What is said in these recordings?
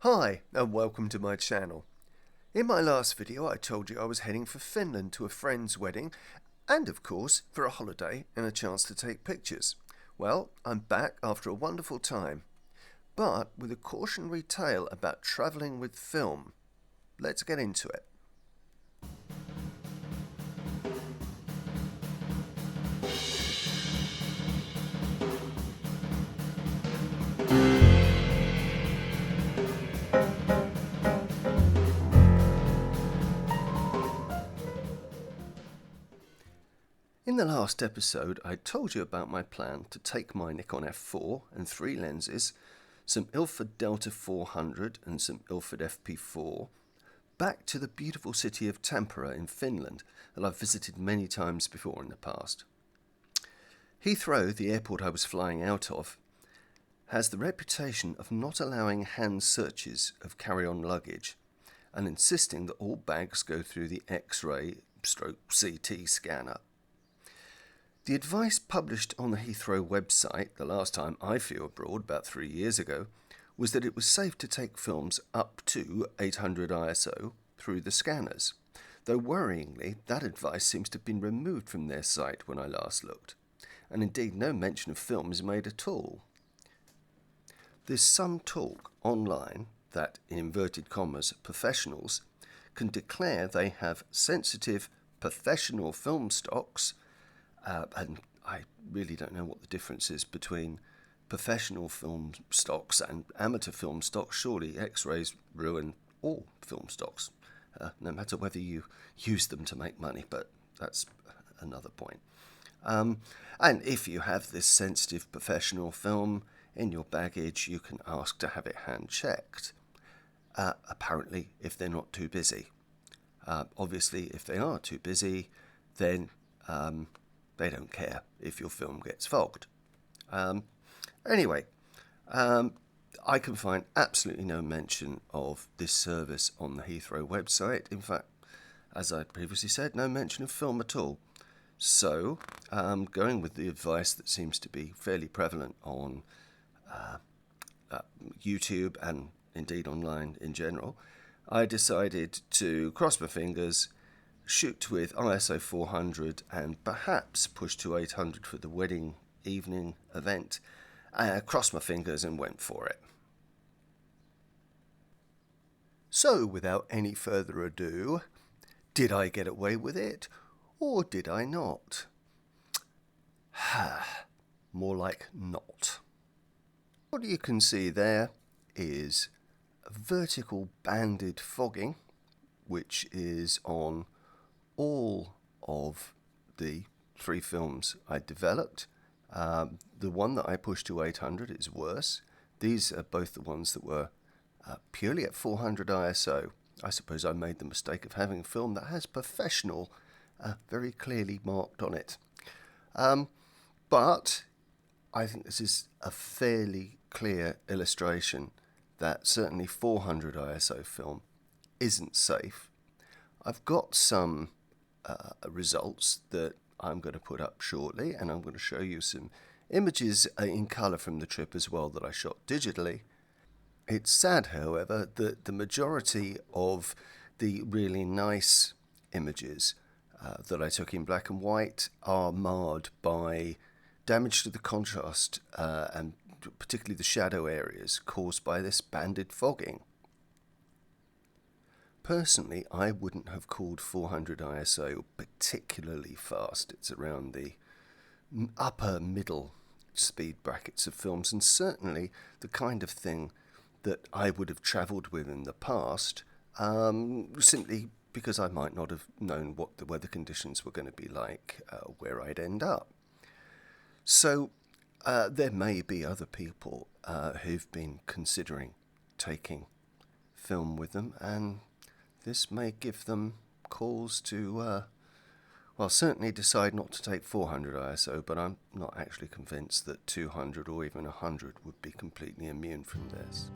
Hi and welcome to my channel. In my last video I told you I was heading for Finland to a friend's wedding and of course for a holiday and a chance to take pictures. Well, I'm back after a wonderful time, but with a cautionary tale about travelling with film. Let's get into it. In the last episode, I told you about my plan to take my Nikon F4 and 3 lenses, some Ilford Delta 400 and some Ilford FP4, back to the beautiful city of Tampere in Finland that I've visited many times before in the past. Heathrow, the airport I was flying out of, has the reputation of not allowing hand searches of carry-on luggage and insisting that all bags go through the X-ray/CT scanner. The advice published on the Heathrow website the last time I flew abroad, about 3 years ago, was that it was safe to take films up to 800 ISO through the scanners, though worryingly that advice seems to have been removed from their site when I last looked, and indeed no mention of film is made at all. There's some talk online that, in inverted commas, professionals can declare they have sensitive professional film stocks. And I really don't know what the difference is between professional film stocks and amateur film stocks. Surely X-rays ruin all film stocks, no matter whether you use them to make money, but that's another point. And if you have this sensitive professional film in your baggage, you can ask to have it hand-checked, apparently if they're not too busy. Obviously, if they are too busy, then they don't care if your film gets fogged. Anyway, I can find absolutely no mention of this service on the Heathrow website. In fact, as I previously said, no mention of film at all. So, going with the advice that seems to be fairly prevalent on YouTube and indeed online in general, I decided to cross my fingers, shoot with ISO 400 and perhaps push to 800 for the wedding evening event. I crossed my fingers and went for it. So without any further ado, did I get away with it or did I not? More like not. What you can see there is a vertical banded fogging, which is on all of the 3 films I developed. The one that I pushed to 800 is worse. These are both the ones that were purely at 400 ISO. I suppose I made the mistake of having a film that has professional very clearly marked on it. But I think this is a fairly clear illustration that certainly 400 ISO film isn't safe. I've got some results that I'm going to put up shortly, and I'm going to show you some images in colour from the trip as well that I shot digitally. It's sad, however, that the majority of the really nice images that I took in black and white are marred by damage to the contrast and particularly the shadow areas caused by this banded fogging. Personally, I wouldn't have called 400 ISO particularly fast. It's around the upper middle speed brackets of films, and certainly the kind of thing that I would have travelled with in the past, simply because I might not have known what the weather conditions were going to be like where I'd end up. So there may be other people who've been considering taking film with them, and this may give them cause to, well, certainly decide not to take 400 ISO, but I'm not actually convinced that 200 or even 100 would be completely immune from this.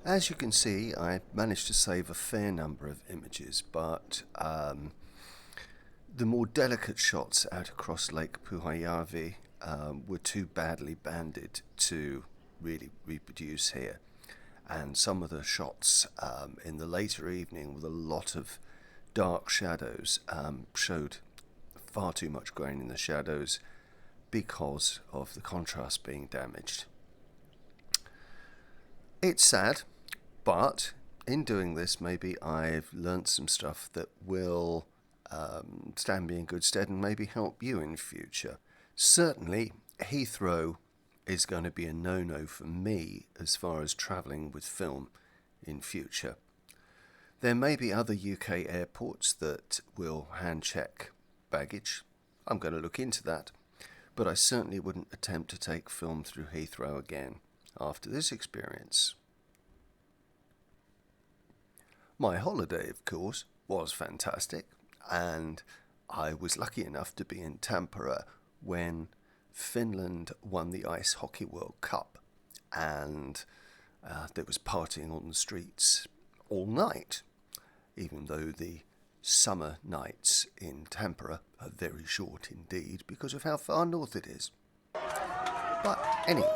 As you can see, I managed to save a fair number of images, but the more delicate shots out across Lake Pyhäjärvi were too badly banded to really reproduce here. And some of the shots in the later evening with a lot of dark shadows showed far too much grain in the shadows because of the contrast being damaged. It's sad, but in doing this, maybe I've learnt some stuff that will stand me in good stead and maybe help you in future. Certainly, Heathrow is going to be a no-no for me as far as travelling with film in future. There may be other UK airports that will hand check baggage. I'm going to look into that, but I certainly wouldn't attempt to take film through Heathrow again after this experience. My holiday, of course, was fantastic, and I was lucky enough to be in Tampere when Finland won the Ice Hockey World Cup, and there was partying on the streets all night, even though the summer nights in Tampere are very short indeed because of how far north it is. But anyway,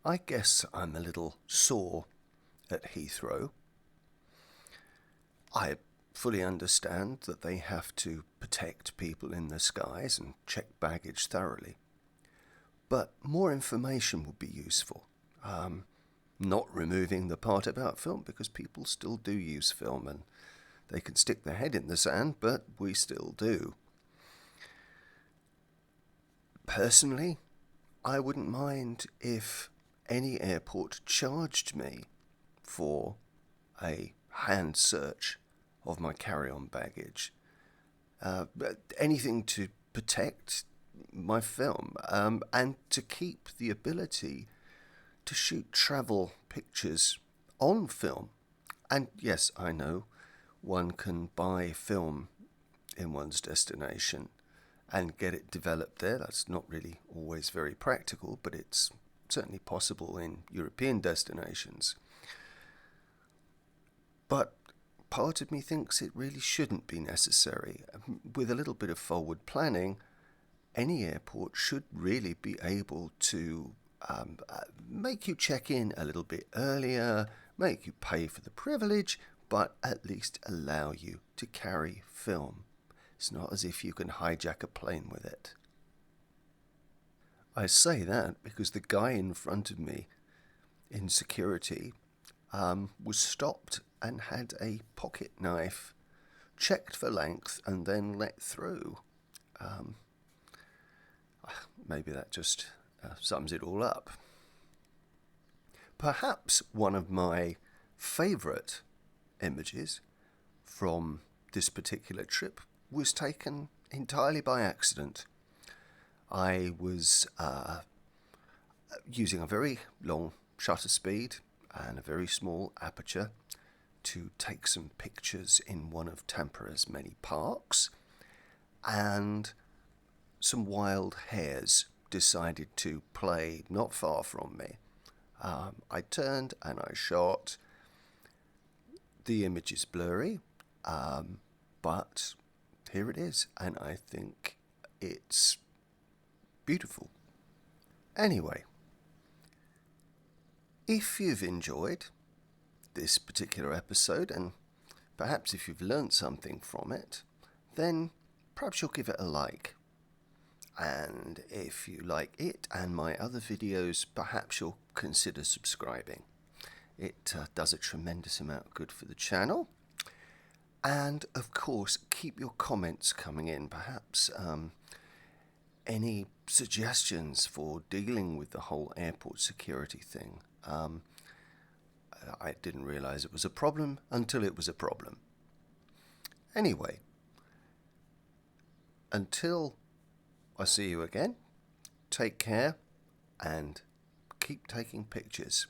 I guess I'm a little sore at Heathrow. I fully understand that they have to protect people in the skies and check baggage thoroughly. But more information would be useful. Not removing the part about film, because people still do use film and they can stick their head in the sand, but we still do. Personally, I wouldn't mind if any airport charged me for a hand search of my carry-on baggage. Anything to protect my film and to keep the ability to shoot travel pictures on film. And yes, I know one can buy film in one's destination and get it developed there. That's not really always very practical, but it's certainly possible in European destinations. But part of me thinks it really shouldn't be necessary. With a little bit of forward planning, any airport should really be able to make you check in a little bit earlier, make you pay for the privilege, but at least allow you to carry film. It's not as if you can hijack a plane with it. I say that because the guy in front of me in security was stopped and had a pocket knife, checked for length and then let through. Maybe that just sums it all up. Perhaps one of my favourite images from this particular trip was taken entirely by accident. I was using a very long shutter speed and a very small aperture to take some pictures in one of Tampere's many parks, and some wild hares decided to play not far from me. I turned and I shot. The image is blurry, but here it is, and I think it's beautiful. Anyway, if you've enjoyed this particular episode, and perhaps if you've learnt something from it, then perhaps you'll give it a like. And if you like it and my other videos, perhaps you'll consider subscribing. It does a tremendous amount of good for the channel. And of course, keep your comments coming in. Perhaps any suggestions for dealing with the whole airport security thing. I didn't realise it was a problem until it was a problem. Anyway, until I see you again, take care and keep taking pictures.